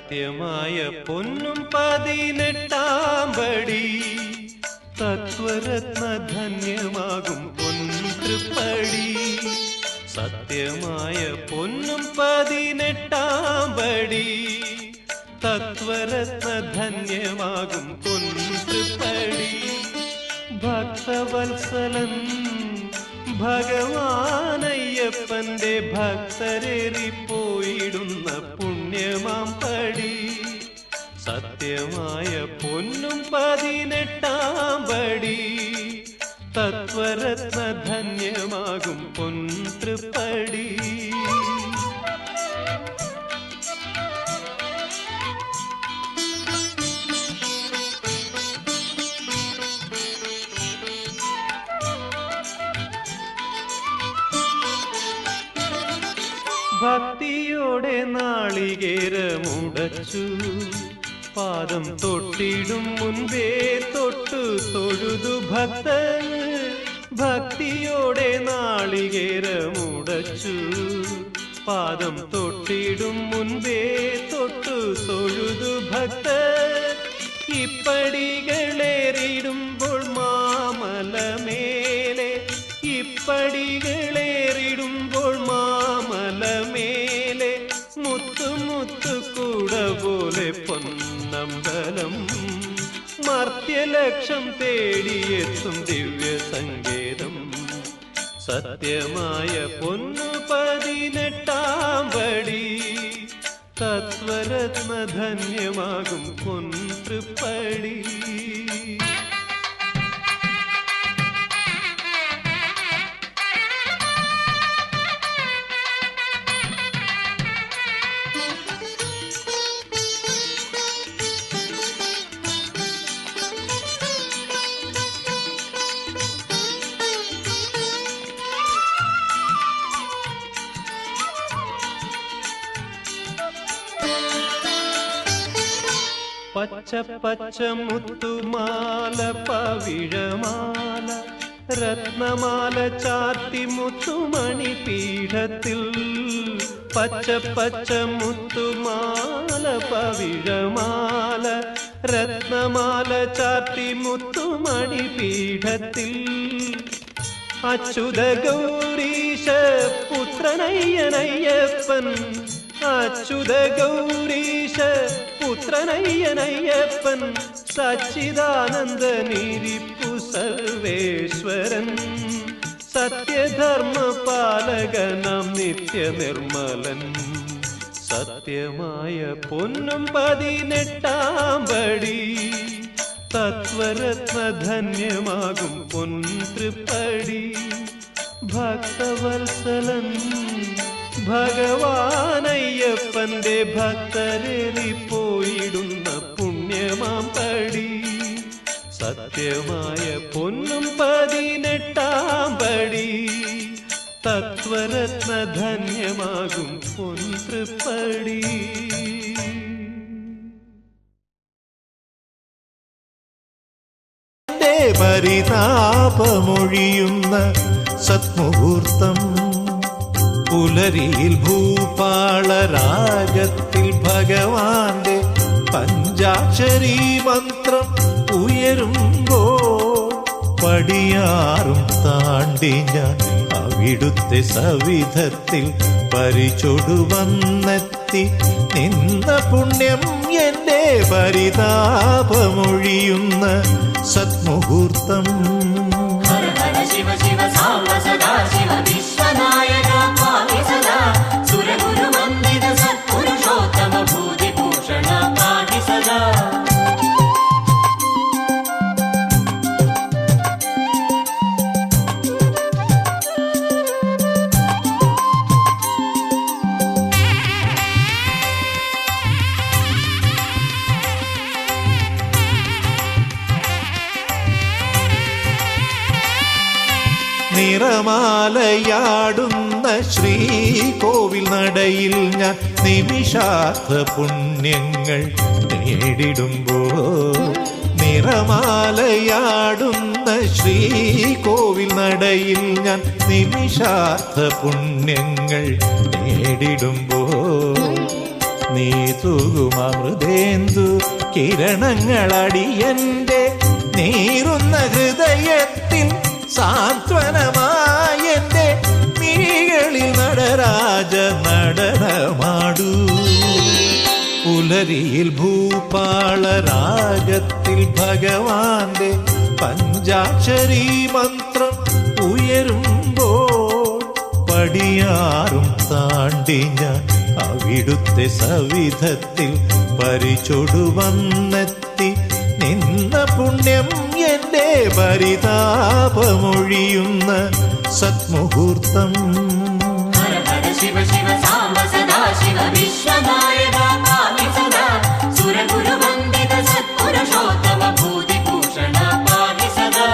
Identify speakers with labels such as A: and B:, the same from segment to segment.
A: സത്യമായ പൊന്നും 18-ാം പടി തത്വരത്ന ധന്യമാകും പൊൻതൃപ്പടി. സത്യമായ പൊന്നും 18-ാം പടി തത്വരത്ന ധന്യമാകും പൊൻതൃപ്പടി. ഭക്തവത്സലൻ ഭഗവാനയ്യപ്പന്റെ ഭക്തരേറിപ്പോയിടുന്ന പുണ്യമാം പടി. സത്യമായ പൊന്നും 18-ാം പടി തത്വരത്ന ധന്യമാകും പൊൻതൃപ്പടി. ഭക്തിയോടെ നാളികേരമുടച്ചു പാദം തൊട്ടിടും മുൻപേ തൊട്ടു തൊഴുതു ഭക്തൻ. ഭക്തിയോടെ നാളികേരമുടച്ചു പാദം തൊട്ടിടും മുൻപേ തൊട്ടു തൊഴുതു ഭക്തൻ. ഇപ്പടികളേറിടുമ്പോൾ മാമലമേലെ ഇപ്പടികളേറിടുമ്പോൾ മാമലമേലെ മുത്തു കൂട പോലെ പൊന്നമ്പലം മർത്യലക്ഷം തേടിയെത്തും ദിവ്യ സങ്കേതം. സത്യമായ പൊന്നു 18-ാം പടി തത്വരത്ന ധന്യമാകും പൊൻതൃപ്പടി. പച്ച പച്ച മുത്തുമാല പവിഴമാല രത്നമാല ചാർത്തി മുത്തുമണി പീഠത്തിൽ. പച്ച പച്ച മുത്തുമാല പവിഴമാല രത്നമാല ചാർത്തി മുത്തുമണി പീഠത്തിൽ. അച്യുത ഗൗരീശ പുത്രനയ്യനയ്യപ്പൻ അച്യുത ഗൗരീശ പുത്രനയ്യനയ്യപ്പൻ സച്ചിദാനന്ദനിരിപ്പു സർവേശ്വരൻ. സത്യധർമ്മ പാലകനാം നിത്യനിർമ്മലൻ. സത്യമായ പൊന്നും 18-ാം പടി തത്വരത്ന ധന്യമാകും പൊൻതൃപ്പടി. ഭക്തവത്സലൻ ഭഗവാനയ്യപ്പന്റെ ഭക്തരേറിപ്പോയിടുന്ന പുണ്യമാം പടി. സത്യമായ പൊന്നും 18-ാം പടി തത്വരത്ന ധന്യമാകും പൊൻതൃപ്പടി.
B: പരിതാപമൊഴിയുന്ന സത്മുഹൂർത്തം പുലരിയിൽ ഭൂപാളരാഗത്തിൽ ഭഗവാന്റെ പഞ്ചാക്ഷരീ മന്ത്രം ഉയരുമ്പോ പടിയാറും താണ്ടി ഞാൻ അവിടുത്തെ സവിധത്തിൽ പരിചൊടുവന്നെത്തി നിന്ന പുണ്യം എന്റെ പരിതാപമൊഴിയുന്ന സത്മുഹൂർത്തം.
C: ശിവ ശിവ സാംബ സദാ ശിവ വിശ്വനായക പാഹി സദാ സുരഗുരു വന്ദിത സത്പുരുഷോത്തമ ഭൂതിഭൂഷണ പാഹി സദാ.
B: നിറമാലയാടുന്ന ശ്രീകോവിൽ നടയിൽ ഞാൻ നിമിഷാർത്ഥ പുണ്യങ്ങൾ നേടിടുമ്പോ. നിറമാലയാടുന്ന ശ്രീകോവിൽ നടയിൽ ഞാൻ നിമിഷാർത്ഥ പുണ്യങ്ങൾ നേടിടുമ്പോ നീ തൂകുമൃതേന്ദു കിരണങ്ങളടിയന്റെ നീറുന്ന ഹൃദയത്തിൽ സാന്ത്വനമായെന്റെ മിഴികളിൽ നടരാജ നടനമാടൂ. പുലരിയിൽ ഭൂപാളരാഗത്തിൽ ഭഗവാന്റെ പഞ്ചാക്ഷരീ മന്ത്രം ഉയരുമ്പോൾ പടിയാറും താണ്ടി ഞാൻ അവിടുത്തെ സവിധത്തിൽ പരിചൊടുവന്നെത്തി നിന്ന പുണ്യം എന്റെ പരിതാപമൊഴിയുന്ന സത്മുഹൂർത്തം.
C: ഹര ഹര ശിവ ശിവ സാംബ സദാ ശിവ വിശ്വനായക പാഹി സദാ സുരഗുരുവന്ദിത സത്പുരുഷോത്തമ ഭൂതിഭൂഷണ പാഹി സദാ.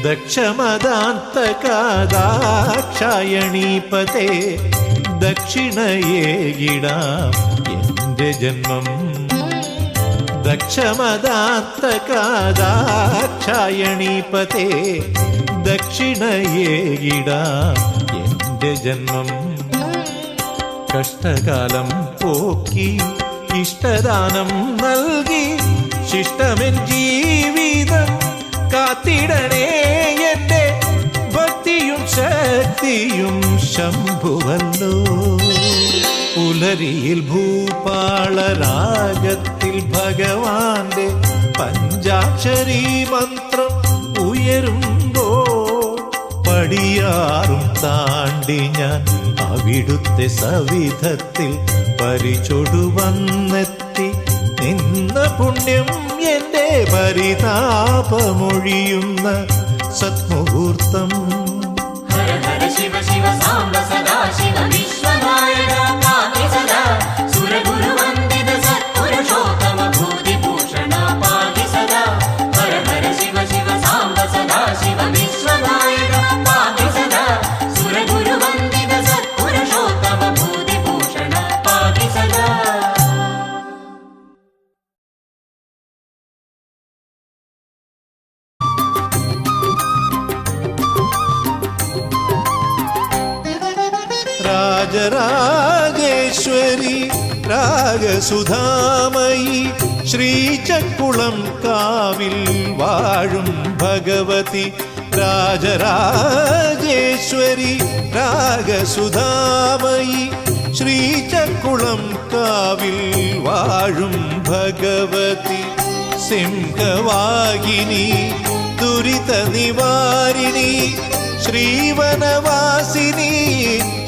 B: ദക്ഷമദാന്തകാദാക്ഷായണീപതേ ദക്ഷിണയേകിടാം എന്റെ ജന്മം. ദക്ഷമദാന്തകാദാക്ഷായണീപതേ ദക്ഷിണയേകിടാം എന്റെ ജന്മം. കഷ്ടകാലം പോക്കി ഇഷ്ടദാനം നൽകി ശിഷ്ടമെൻ ജീവിതം കാത്തിടണേ എന്റെ ഭക്തിയും ശക്തിയും ശംഭുവല്ലോ. പുലരിയിൽ ഭൂപാളരാഗത്തിൽ ഭഗവാന്റെ പഞ്ചാക്ഷരീ മന്ത്രം ഉയരുമ്പോൾ പടിയാറും താണ്ടി ഞാൻ അവിടുത്തെ സവിധത്തിൽ പരിചൊടുവന്നെത്തി നിന്ന പുണ്യം എന്റെ പരിതാപമൊഴിയുന്ന സത്മുഹൂർത്തം.
C: ഹര ഹര ശിവ ശിവ സാംബ സദാ ശിവ വിശ്വനായക പാഹി സദാ സുരഗുരുവന്ദിത സത്പുരുഷോത്തമ ഭൂതിഭൂഷണ പാഹി സദാ. ഹര ഹര ശിവ ശിവ സാംബ സദാ ശിവ വിശ്വനായക പാഹി സദാ സുരഗുരുവന്ദിത സത്പുരുഷോത്തമ ഭൂതിഭൂഷണ പാഹി സദാ.
B: രാജരാജേശ്വരി രാഗസുധാമയി ശ്രീചക്കുളം കാവിൽ വാഴും ഭഗവതി. രാജരാജേശ്വരി രാഗസുധാമയി ശ്രീചക്കുളം കാവിൽ വാഴും ഭഗവതി. സിംഹവാഹിനി ദുരിത നിവാരിണി ശ്രീവനവാസിനി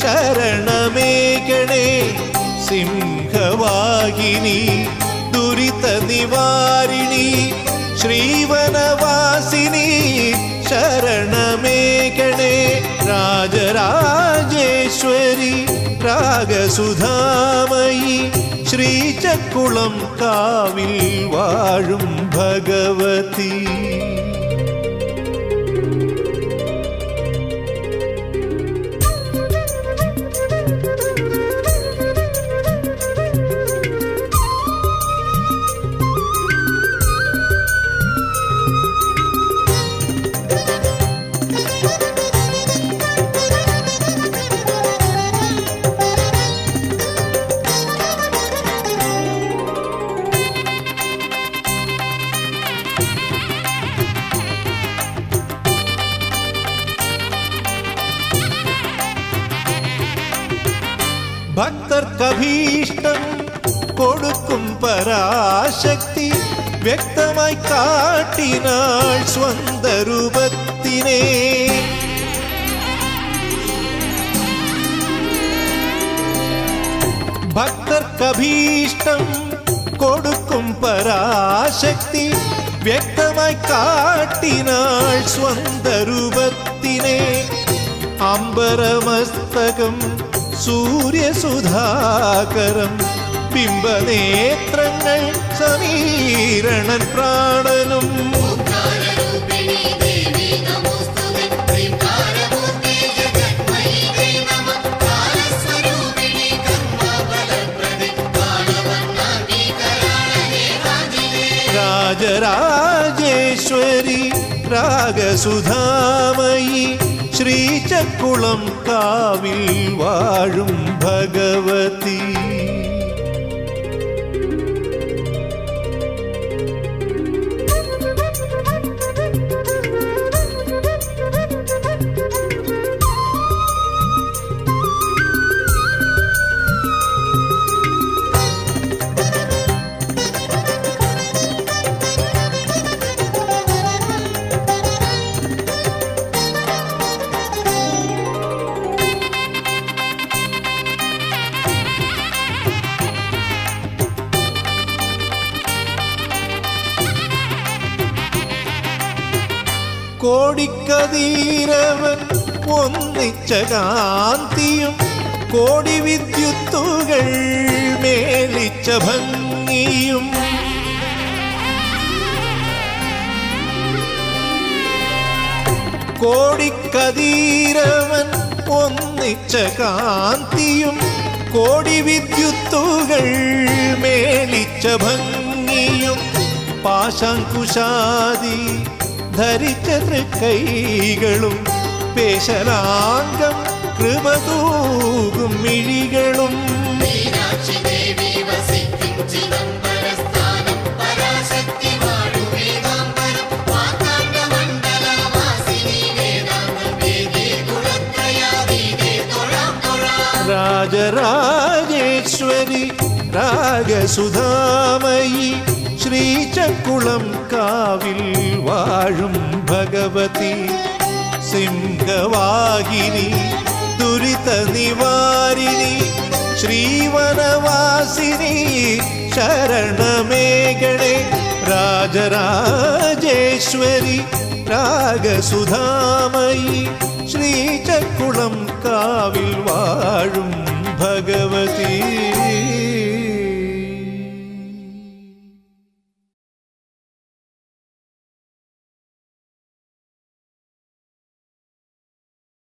B: ശരണമേകണേ. സിംഹവാഹിനി ദുരിത നിവാരിണി ശ്രീവനവാസിനി ശരണമേകണേ. രാജരാജേശ്വരി രാഗസുധാമയി ശ്രീചക്കുളം കാവിൽ വാഴും ഭഗവതി. ഭക്തർക്കഭീഷ്ടം കൊടുക്കും പരാശക്തി വ്യക്തമായി കാട്ടിനാൾ സ്വന്ത രൂപത്തിനെ. ഭക്തർക്കഭീഷ്ടം കൊടുക്കും പരാശക്തി വ്യക്തമായി കാട്ടിനാൾ സ്വന്ത രൂപത്തിനെ. അംബരമസ്തകം സൂര്യസുധാകരം ബിംബനേത്രങ്ങൾ സമീരണൻ പ്രാണനും.
C: ഓംകാരരൂപിണി ദേവി നമോസ്തുതേ.
B: രാജരാജേശ്വരി രാഗസുധാമയി ശ്രീചക്കുളം കാവിൽ വാഴും ഭഗവതി. കോടിക്കതീരവൻ ഒന്നിച്ച കാന്തിയും കോടി വിദ്യുത്തുകൾ മേലിച്ച ഭംഗിയും കോടിക്കതീരവൻ ഒന്നിച്ച കാന്തിയും കോടി വിദ്യുത്തുകൾ മേലിച്ച ഭംഗിയും പാശാങ്കുശാദി ധരിച്ച തൃക്കൈകളും പേശലാംഗം കൃപതൂകും മിഴികളും
C: മീനാക്ഷി ദേവി വസിക്കും ചിദംബരസ്ഥാനം പരാശക്തി വാഴും വേദാംബരം മാർത്താണ്ഡമണ്ഡലവാസിനി വേദാന്ത വേദി ഗുണത്രയാതീതേ തൊഴാം തൊഴാം.
B: രാജരാജേശ്വരി രാഗസുധാമയി ശ്രീചക്കുളം കാവിൽ വാഴും ഭഗവതി. സിംഹവാഹിനി ദുരിത നിവാരിണി ശ്രീവനവാസിനി ശരണമേഘണേ. രാജരാജേശ്വരി രാഗസുധാമയി ശ്രീചക്കുളം കാവിൽ വാഴും